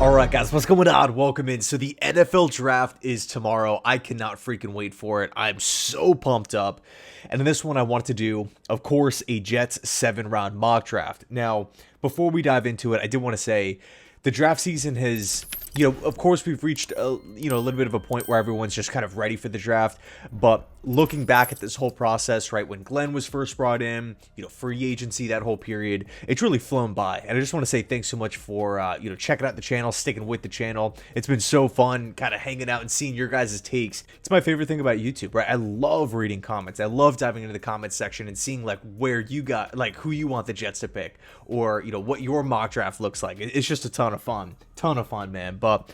Alright guys, what's going on? Welcome in. So the NFL draft is tomorrow. I cannot freaking wait for it. I'm so pumped up. And in this one I wanted to do, of course, a Jets 7-round mock draft. Now, before we dive into it, I did want to say the draft season has, of course we've reached a little bit of a point where everyone's just kind of ready for the draft. But looking back at this whole process, right, when Glenn was first brought in, free agency, that whole period, it's really flown by. And I just want to say thanks so much for, checking out the channel, sticking with the channel. It's been so fun kind of hanging out and seeing your guys' takes. It's my favorite thing about YouTube, right? I love reading comments. I love diving into the comments section and seeing like where you got, like who you want the Jets to pick, or, what your mock draft looks like. It's just a ton of fun, man. But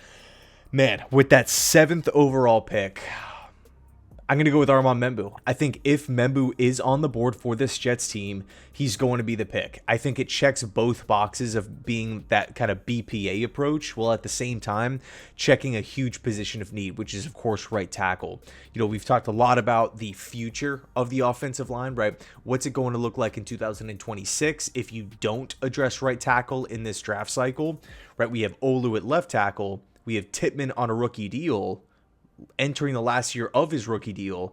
man, with that 7th overall pick, I'm going to go with Armand Membou. I think if Membou is on the board for this Jets team, he's going to be the pick. I think it checks both boxes of being that kind of BPA approach, while at the same time checking a huge position of need, which is, of course, right tackle. We've talked a lot about the future of the offensive line, right? What's it going to look like in 2026 if you don't address right tackle in this draft cycle, right? We have Olu at left tackle. We have Tippmann on a rookie deal, entering the last year of his rookie deal.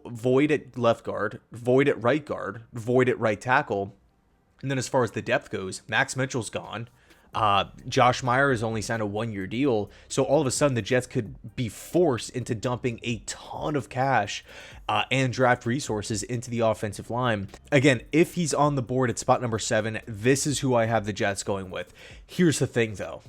Void at left guard, Void at right guard, Void at right tackle. And then as far as the depth goes, Max Mitchell's gone. Josh Meyer has only signed a 1-year deal. So all of a sudden the Jets could be forced into dumping a ton of cash and draft resources into the offensive line. Again, if he's on the board at spot number 7, this is who I have the Jets going with. Here's the thing though.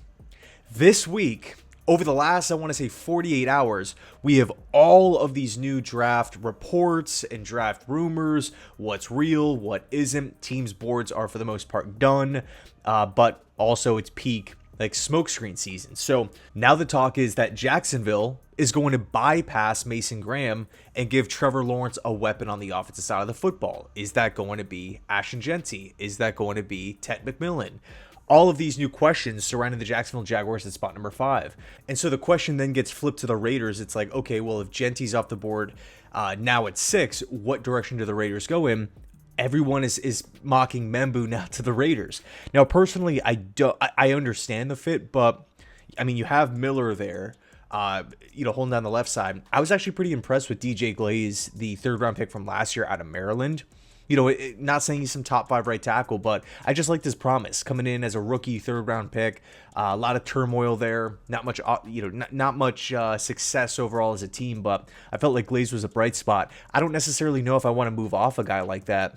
This week, over the last, I want to say 48 hours, we have all of these new draft reports and draft rumors, what's real, what isn't. Teams' boards are for the most part done, but also it's peak like smokescreen season. So now the talk is that Jacksonville is going to bypass Mason Graham and give Trevor Lawrence a weapon on the offensive side of the football. Is that going to be Ashton Jeanty? Is that going to be Ted McMillan? All of these new questions surrounding the Jacksonville Jaguars at spot number 5. And so the question then gets flipped to the Raiders. It's like, okay, well, if Genty's off the board now at 6, what direction do the Raiders go in? Everyone is mocking Membou now to the Raiders. Now, personally, I understand the fit, but I mean, you have Miller there, holding down the left side. I was actually pretty impressed with DJ Glaze, the 3rd-round pick from last year out of Maryland. Not saying he's some top 5 right tackle, but I just liked his promise coming in as a rookie 3rd-round pick. A lot of turmoil there, not much, not much success overall as a team, but I felt like Glaze was a bright spot. I don't necessarily know if I want to move off a guy like that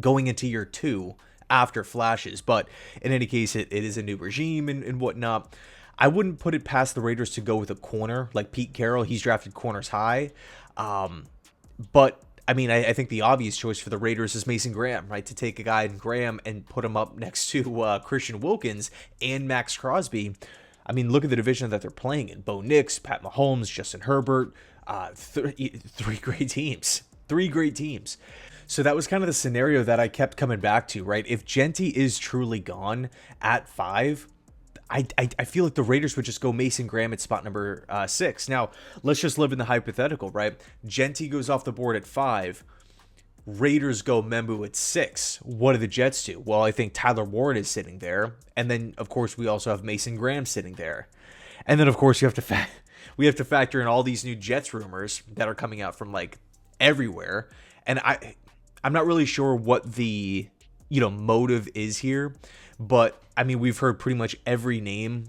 going into year 2 after flashes, but in any case, it is a new regime and whatnot. I wouldn't put it past the Raiders to go with a corner like Pete Carroll. He's drafted corners high, but I mean, I think the obvious choice for the Raiders is Mason Graham, right? To take a guy in Graham and put him up next to Christian Wilkins and Max Crosby. I mean, look at the division that they're playing in. Bo Nix, Pat Mahomes, Justin Herbert, three great teams. 3 great teams. So that was kind of the scenario that I kept coming back to, right? If Jeanty is truly gone at 5, I feel like the Raiders would just go Mason Graham at spot number 6. Now, let's just live in the hypothetical, right? Jeanty goes off the board at 5. Raiders go Membou at 6. What do the Jets do? Well, I think Tyler Warren is sitting there. And then, of course, we also have Mason Graham sitting there. And then, of course, we have to factor in all these new Jets rumors that are coming out from, like, everywhere. And I'm not really sure what the, motive is here. But, I mean, we've heard pretty much every name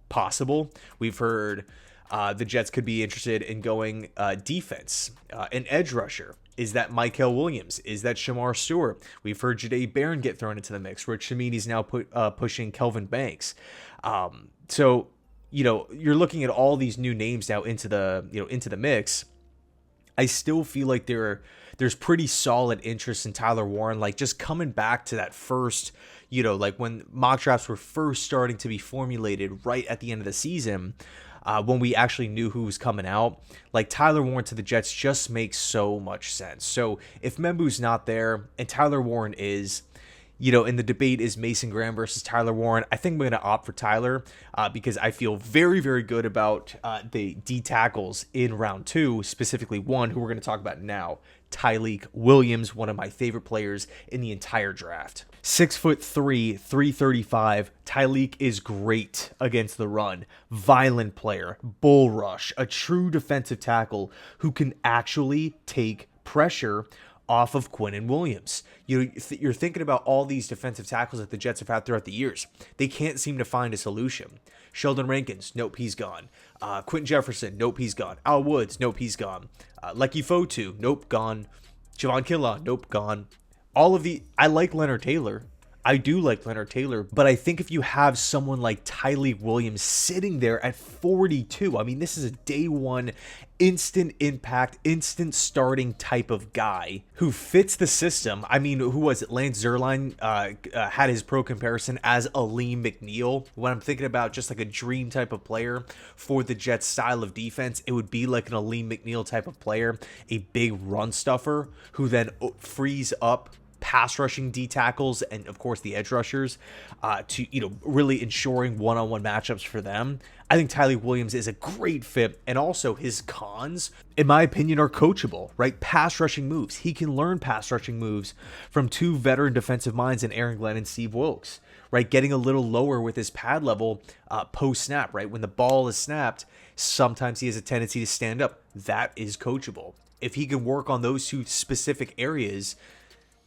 possible. We've heard the Jets could be interested in going defense, an edge rusher. Is that Mykel Williams? Is that Shamar Stewart? We've heard Jahdae Barron get thrown into the mix. Rich Shamini's now pushing Kelvin Banks. So, you're looking at all these new names now into the mix. I still feel like there's pretty solid interest in Tyler Warren, like just coming back to that first, like when mock drafts were first starting to be formulated right at the end of the season, when we actually knew who was coming out. Like Tyler Warren to the Jets just makes so much sense. So if Membou's not there and Tyler Warren is, and the debate is Mason Graham versus Tyler Warren, I think I'm going to opt for Tyler because I feel very, very good about the D tackles in round 2, specifically one who we're going to talk about now, Tyleik Williams, one of my favorite players in the entire draft. 6'3", 335. Tyleek is great against the run. Violent player, bull rush, a true defensive tackle who can actually take pressure off of Quinnen Williams. You're thinking about all these defensive tackles that the Jets have had throughout the years. They can't seem to find a solution. Sheldon Rankins, nope, he's gone. Quentin Jefferson, nope, he's gone. Al Woods, nope, he's gone. Lecky Fotu, nope, gone. Javon Kinlaw, nope, gone. I like Leonard Taylor. I do like Leonard Taylor, but I think if you have someone like Tyleek Williams sitting there at 42, I mean, this is a day one, instant impact, instant starting type of guy who fits the system. I mean, who was it? Lance Zierlein had his pro comparison as Aleem McNeil. When I'm thinking about just like a dream type of player for the Jets style of defense, it would be like an Aleem McNeil type of player, a big run stuffer who then frees up pass rushing D tackles and of course the edge rushers to really ensuring one-on-one matchups for them. I think Tyleek Williams is a great fit, and also his cons, in my opinion, are coachable, right? Pass rushing moves. He can learn pass rushing moves from two veteran defensive minds in Aaron Glenn and Steve Wilkes, right? Getting a little lower with his pad level post snap, right? When the ball is snapped, sometimes he has a tendency to stand up. That is coachable. If he can work on those two specific areas,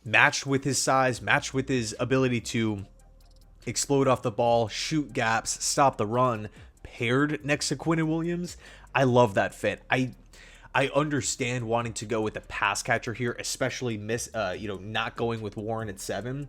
matched with his size, matched with his ability to explode off the ball, shoot gaps, stop the run, paired next to Quinnen Williams, I love that fit. I understand wanting to go with a pass catcher here, especially not going with Warren at 7,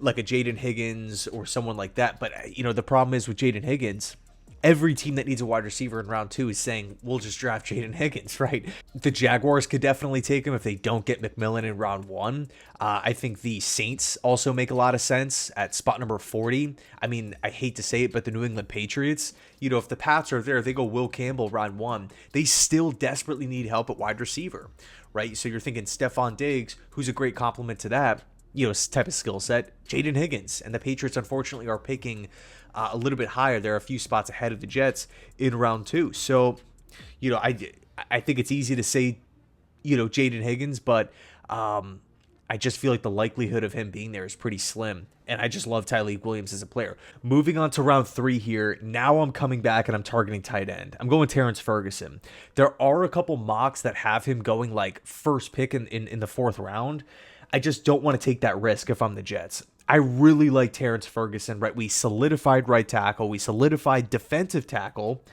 like a Jaden Higgins or someone like that. But the problem is with Jaden Higgins, every team that needs a wide receiver in round 2 is saying, we'll just draft Jaden Higgins, right? The Jaguars could definitely take him if they don't get McMillan in round 1. I think the Saints also make a lot of sense at spot number 40. I mean, I hate to say it, but the New England Patriots, if the Pats are there, they go Will Campbell round 1. They still desperately need help at wide receiver, right? So you're thinking Stephon Diggs, who's a great complement to that, type of skill set, Jaden Higgins. And the Patriots, unfortunately, are picking a little bit higher. They're a few spots ahead of the Jets in round 2. So, I think it's easy to say, Jaden Higgins, but I just feel like the likelihood of him being there is pretty slim. And I just love Tyleek Williams as a player. Moving on to round 3 here. Now I'm coming back and I'm targeting tight end. I'm going Terrence Ferguson. There are a couple mocks that have him going like first pick in the 4th round. I just don't want to take that risk if I'm the Jets. I really like Terrence Ferguson, right? We solidified right tackle. We solidified defensive tackle.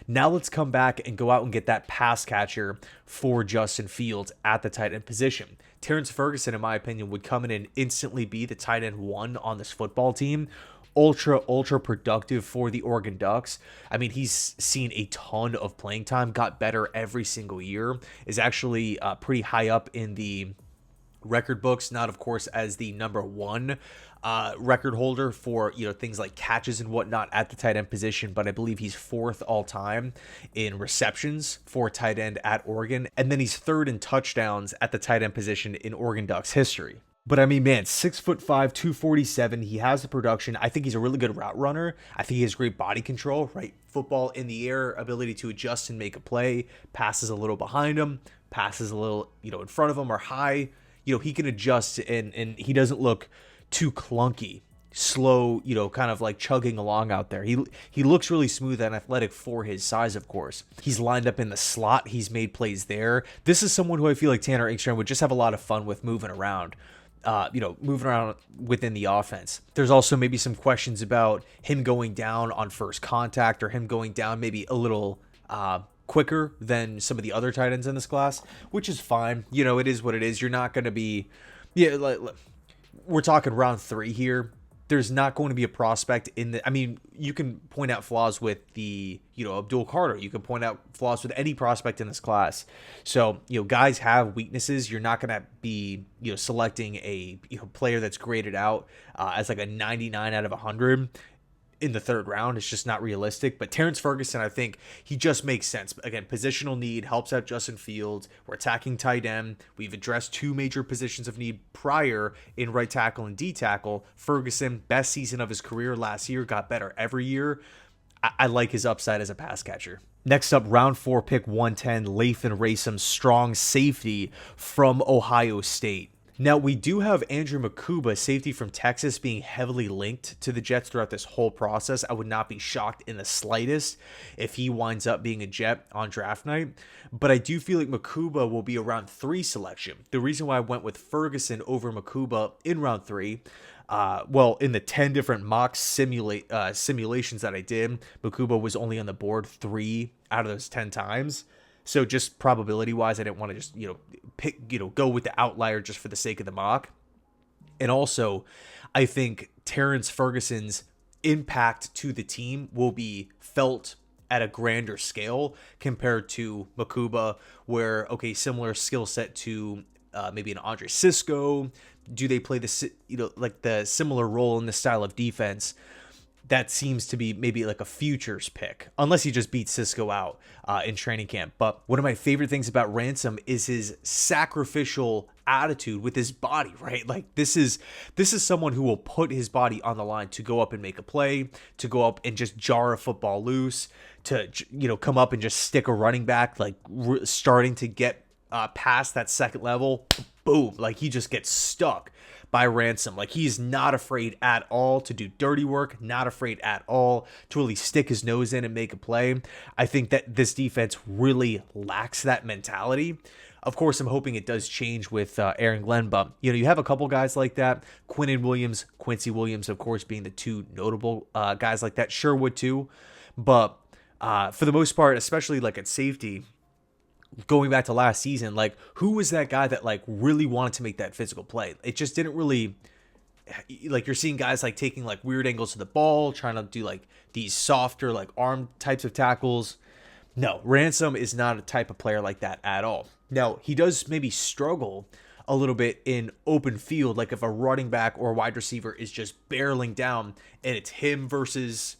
Now let's come back and go out and get that pass catcher for Justin Fields at the tight end position. Terrence Ferguson, in my opinion, would come in and instantly be the tight end 1 on this football team. Ultra productive for the Oregon Ducks. I mean, he's seen a ton of playing time, got better every single year, is actually pretty high up in the record books, not of course as the number 1 record holder for things like catches and whatnot at the tight end position, but I believe he's 4th all time in receptions for tight end at Oregon, and then he's 3rd in touchdowns at the tight end position in Oregon Ducks history. But I mean, man, 6'5", 247. He has the production. I think he's a really good route runner. I think he has great body control, right? Football in the air, ability to adjust and make a play, passes a little behind him, passes a little in front of him or high. He can adjust and he doesn't look too clunky, slow, kind of like chugging along out there. He looks really smooth and athletic for his size, of course. He's lined up in the slot. He's made plays there. This is someone who I feel like Tanner Engstrand would just have a lot of fun with moving around. Moving around within the offense. There's also maybe some questions about him going down on first contact or him going down maybe a little quicker than some of the other tight ends in this class, which is fine. It is what it is. You're not going to be, we're talking round 3 here. There's not going to be a prospect you can point out flaws with the, Abdul Carter. You can point out flaws with any prospect in this class. So, guys have weaknesses. You're not going to be, selecting a player that's graded out as like a 99 out of 100 in the 3rd round. It's just not realistic. But Terrence Ferguson, I think he just makes sense. Again, positional need helps out Justin Fields. We're attacking tight end. We've addressed 2 major positions of need prior in right tackle and D tackle. Ferguson, best season of his career last year, got better every year. I like his upside as a pass catcher. Next up, round 4, pick 110, Lathan Racem, strong safety from Ohio State. Now, we do have Andrew Makuba, safety from Texas, being heavily linked to the Jets throughout this whole process. I would not be shocked in the slightest if he winds up being a Jet on draft night. But I do feel like Makuba will be a round 3 selection. The reason why I went with Ferguson over Makuba in round 3, well, in the 10 different mock simulations that I did, Makuba was only on the board 3 out of those 10 times. So just probability wise, I didn't want to just, go with the outlier just for the sake of the mock. And also, I think Terrence Ferguson's impact to the team will be felt at a grander scale compared to Makuba, where, okay, similar skill set to maybe an Andre Cisco. Do they play the similar role in the style of defense? That seems to be maybe like a futures pick, unless he just beats Cisco out in training camp. But one of my favorite things about Ransom is his sacrificial attitude with his body, right? Like this is someone who will put his body on the line to go up and make a play, to go up and just jar a football loose, to come up and just stick a running back, like starting to get past that second level. Boom, like he just gets stuck by Ransom. Like he's not afraid at all to do dirty work, not afraid at all to really stick his nose in and make a play. I think that this defense really lacks that mentality. Of course, I'm hoping it does change with Aaron Glenn, but you have a couple guys like that. Quincy Williams, of course, being the two notable guys like that. Sherwood too, but for the most part, especially like at safety, going back to last season, like who was that guy that like really wanted to make that physical play? It just didn't really, like you're seeing guys like taking like weird angles to the ball, trying to do like these softer like arm types of tackles. No, Ransom is not a type of player like that at all. Now, he does maybe struggle a little bit in open field, like if a running back or a wide receiver is just barreling down and it's him versus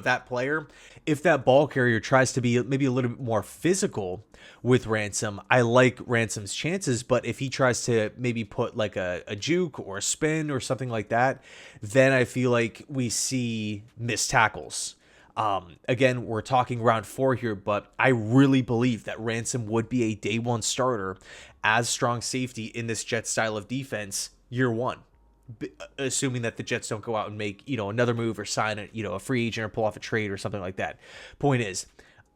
that player. If that ball carrier tries to be maybe a little bit more physical with Ransom, I like Ransom's chances. But if he tries to maybe put like a juke or a spin or something like that, then I feel like we see missed tackles. Again, we're talking round 4 here, but I really believe that Ransom would be a day 1 starter as strong safety in this Jets style of defense year 1. Assuming that the Jets don't go out and make, another move or sign a free agent or pull off a trade or something like that. Point is,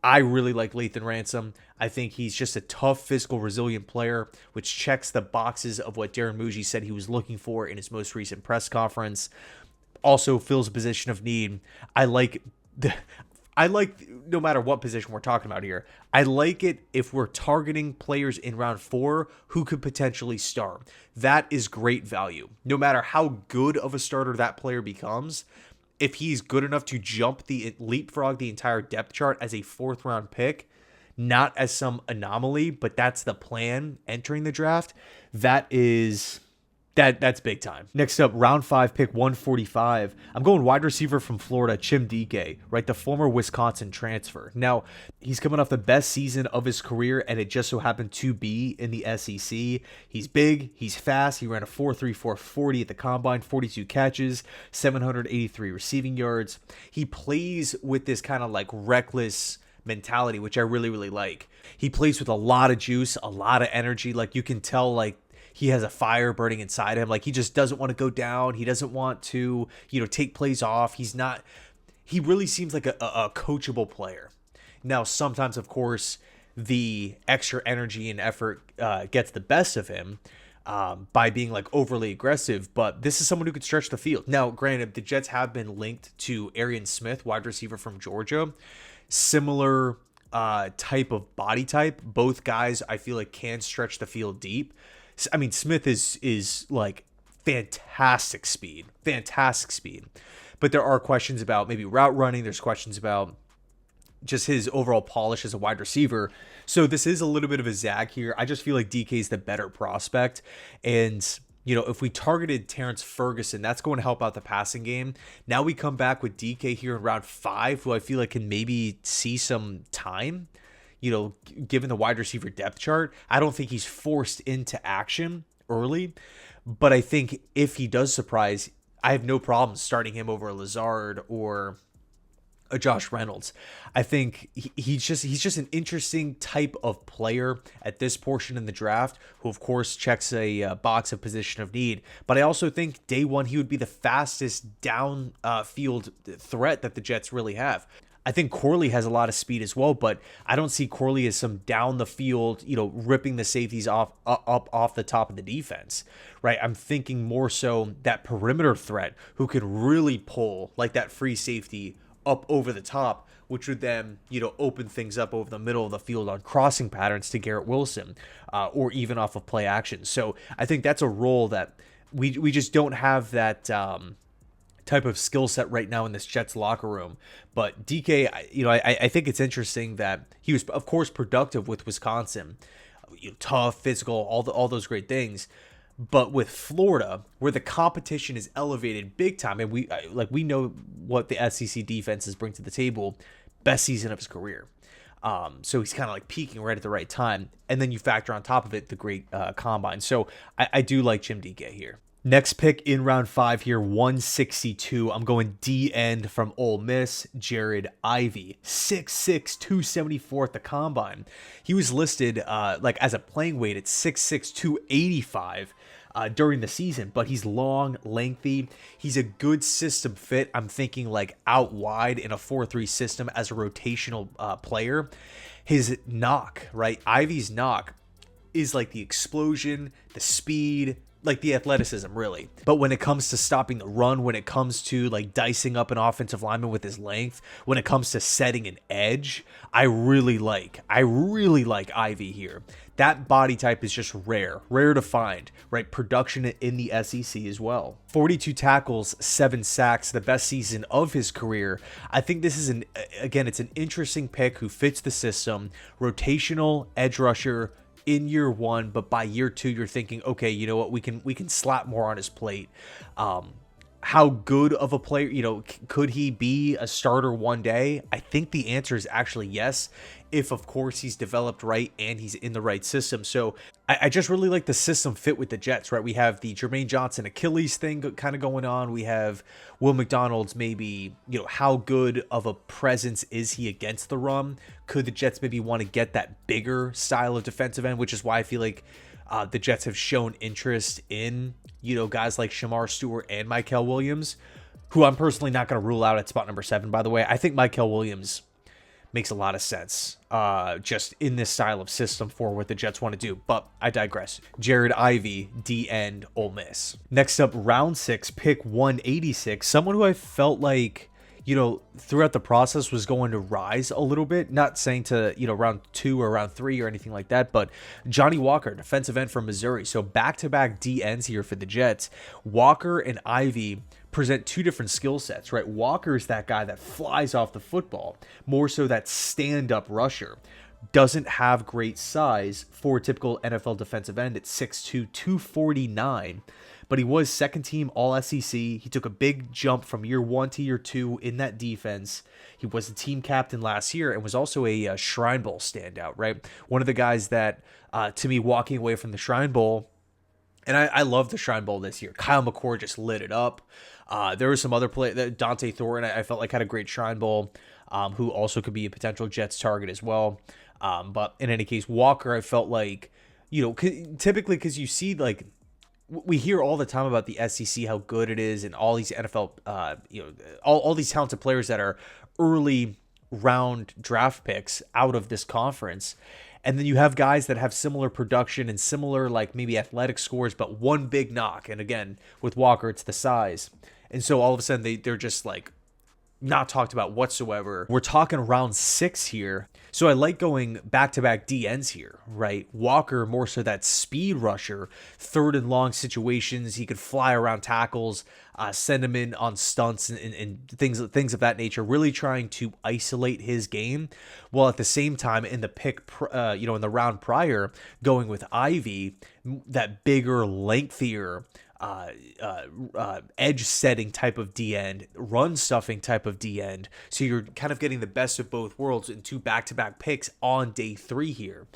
I really like Lathan Ransom. I think he's just a tough, physical, resilient player, which checks the boxes of what Darren Muji said he was looking for in his most recent press conference. Also fills a position of need. I like no matter what position we're talking about here, I like it if we're targeting players in round 4 who could potentially start. That is great value. No matter how good of a starter that player becomes, if he's good enough to leapfrog the entire depth chart as a 4th round pick, not as some anomaly, but that's the plan entering the draft, that's big time. Next up, round 5, pick 145. I'm going wide receiver from Florida, Chim Dike, right? The former Wisconsin transfer. Now, he's coming off the best season of his career, and it just so happened to be in the SEC. He's big, he's fast. He ran a 4.34 40 at the combine, 42 catches, 783 receiving yards. He plays with this kind of like reckless mentality, which I really, really like. He plays with a lot of juice, a lot of energy. Like you can tell, like, he has a fire burning inside him. Like he just doesn't want to go down. He doesn't want to, take plays off. He really seems like a coachable player. Now, sometimes, of course, the extra energy and effort gets the best of him by being like overly aggressive. But this is someone who could stretch the field. Now, granted, the Jets have been linked to Arian Smith, wide receiver from Georgia. Similar type of body type. Both guys, I feel like, can stretch the field deep. I mean, Smith is like fantastic speed. But there are questions about maybe route running. There's questions about just his overall polish as a wide receiver. So this is a little bit of a zag here. I just feel like DK is the better prospect. And, if we targeted Terrence Ferguson, that's going to help out the passing game. Now we come back with DK here in round 5, who I feel like can maybe see some time. Given the wide receiver depth chart, I don't think he's forced into action early, but I think if he does surprise, I have no problem starting him over Lazard or Josh Reynolds. I think he's just an interesting type of player at this portion in the draft, who of course checks a box of position of need. But I also think day one he would be the fastest down field threat that the Jets really have. I think Corley has a lot of speed as well, but I don't see Corley as some down the field, ripping the safeties up off the top of the defense, right? I'm thinking more so that perimeter threat who could really pull like that free safety up over the top, which would then, open things up over the middle of the field on crossing patterns to Garrett Wilson, or even off of play action. So I think that's a role that we just don't have that type of skill set right now in this Jets locker room. But DK, I think it's interesting that he was, of course, productive with Wisconsin, tough, physical, all those great things. But with Florida, where the competition is elevated big time, and we know what the SEC defenses bring to the table, best season of his career. So he's kind of like peaking right at the right time. And then you factor on top of it the great combine. So I do like Jim DK here. Next pick in round 5 here, 162. I'm going D end from Ole Miss, Jared Ivey, 6'6", 274 at the combine. He was listed as a playing weight at 6'6", 285 during the season, but he's long, lengthy. He's a good system fit. I'm thinking like out wide in a 4-3 system as a rotational player. His knock, right? Ivey's knock is like the explosion, the speed, like the athleticism, really. But when it comes to stopping the run, when it comes to like dicing up an offensive lineman with his length, when it comes to setting an edge, I really like Ivey here. That body type is just rare to find, right? Production in the SEC as well. 42 tackles, 7 sacks, the best season of his career. I think this is it's an interesting pick who fits the system, rotational edge rusher in year 1, but by year 2 you're thinking, okay, you know what, we can slap more on his plate. How good of a player, could he be a starter one day? I think the answer is actually yes, if of course he's developed right and he's in the right system. So I just really like the system fit with the Jets, right? We have the Jermaine Johnson Achilles thing kind of going on. We have Will McDonald's maybe, how good of a presence is he against the run? Could the Jets maybe want to get that bigger style of defensive end, which is why I feel like the Jets have shown interest in, guys like Shamar Stewart and Mykel Williams, who I'm personally not going to rule out at spot number 7, by the way. I think Mykel Williams makes a lot of sense just in this style of system for what the Jets want to do. But I digress. Jared Ivey, D end, Ole Miss. Next up, round 6, pick 186. Someone who I felt like, throughout the process was going to rise a little bit. Not saying to, round 2 or round 3 or anything like that, but Johnny Walker, defensive end from Missouri. So back-to-back D ends here for the Jets. Walker and Ivey present two different skill sets, right? Walker is that guy that flies off the football, more so that stand-up rusher. Doesn't have great size for a typical NFL defensive end at 6'2", 249, but he was second team All-SEC. He took a big jump from year 1 to year 2 in that defense. He was the team captain last year and was also a Shrine Bowl standout, right? One of the guys that, to me, walking away from the Shrine Bowl, and I love the Shrine Bowl this year. Kyle McCord just lit it up. There was some other play. Dante Thornton, I felt like had a great Shrine Bowl, who also could be a potential Jets target as well. But in any case, Walker, I felt like, typically because you see, like, we hear all the time about the SEC, how good it is, and all these NFL, all these talented players that are early round draft picks out of this conference. And then you have guys that have similar production and similar, like, maybe athletic scores, but one big knock. And again, with Walker, it's the size. And so all of a sudden they're just like not talked about whatsoever. We're talking round 6 here. So I like going back-to-back DNs here, right? Walker, more so that speed rusher, 3rd and long situations. He could fly around tackles, send him in on stunts and things of that nature, really trying to isolate his game. While at the same time, in the pick, in the round prior, going with Ivey, that bigger, lengthier, edge setting type of D end, run stuffing type of D end. So you're kind of getting the best of both worlds in 2 back-to-back picks on day 3 here.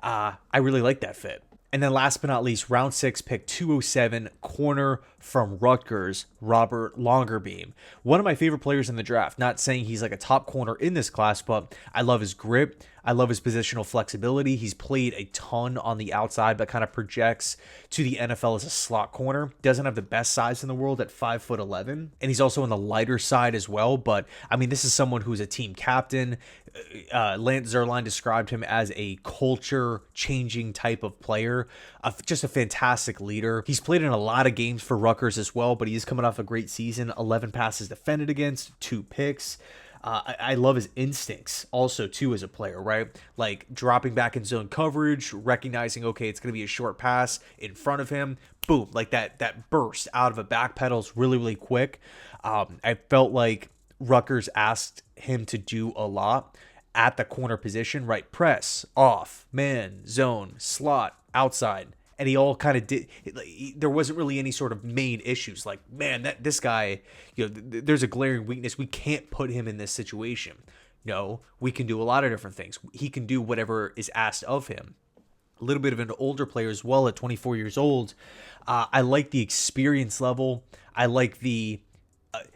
I really like that fit. And then last but not least, round 6, pick 207, corner from Rutgers, Robert Longerbeam. One of my favorite players in the draft. Not saying he's like a top corner in this class, but I love his grip. I love his positional flexibility. He's played a ton on the outside, but kind of projects to the NFL as a slot corner. Doesn't have the best size in the world at 5'11", and he's also on the lighter side as well. But I mean, this is someone who's a team captain. Lance Zierlein described him as a culture-changing type of player, just a fantastic leader. He's played in a lot of games for Rutgers as well, but he is coming off a great season. 11 passes defended against, 2 picks. I love his instincts also too as a player, right? Like dropping back in zone coverage, recognizing, okay, it's going to be a short pass in front of him. Boom, like that burst out of a back pedal is really, really quick. I felt like Rutgers asked him to do a lot at the corner position, right? Press, off, man, zone, slot, outside. And he all kind of did. There wasn't really any sort of main issues. Like, man, this guy, there's a glaring weakness. We can't put him in this situation. No, we can do a lot of different things. He can do whatever is asked of him. A little bit of an older player as well at 24 years old. I like the experience level. I like the,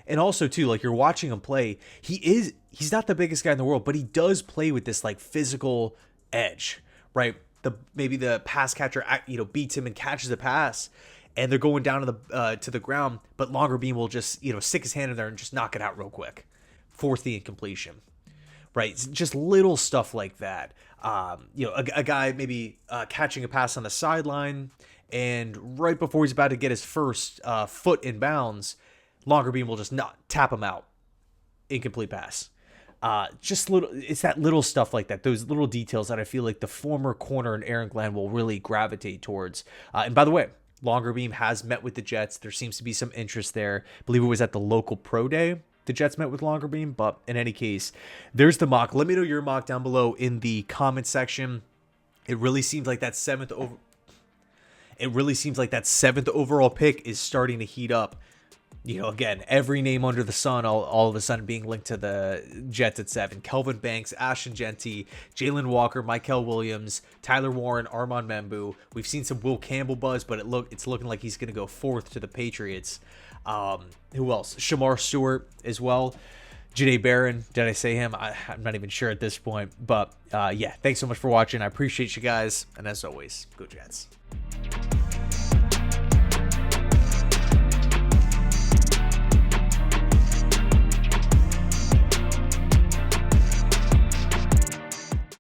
and also too, like you're watching him play. He's not the biggest guy in the world, but he does play with this like physical edge, right? Maybe the pass catcher, beats him and catches the pass, and they're going down to the ground, but Longerbeam will just, stick his hand in there and just knock it out real quick, force the incompletion, right? It's just little stuff like that. A guy maybe catching a pass on the sideline, and right before he's about to get his first foot in bounds, Longerbeam will just not tap him out, incomplete pass. It's that little stuff like that, those little details that I feel like the former corner and Aaron Glenn will really gravitate towards. And by the way, Longerbeam has met with the Jets. There seems to be some interest there. I believe it was at the local pro day the Jets met with Longerbeam, but in any case, there's the mock. Let me know your mock down below in the comment section. It really seems like that seventh overall pick is starting to heat up. Again, every name under the sun, all of a sudden being linked to the Jets at 7. Kelvin Banks, Ashton Genty, Jalen Walker, Mykel Williams, Tyler Warren, Armand Membu. We've seen some Will Campbell buzz, but it's looking like he's going to go 4th to the Patriots. Who else? Shamar Stewart as well. Janae Barron, did I say him? I'm not even sure at this point. But yeah, thanks so much for watching. I appreciate you guys. And as always, go Jets.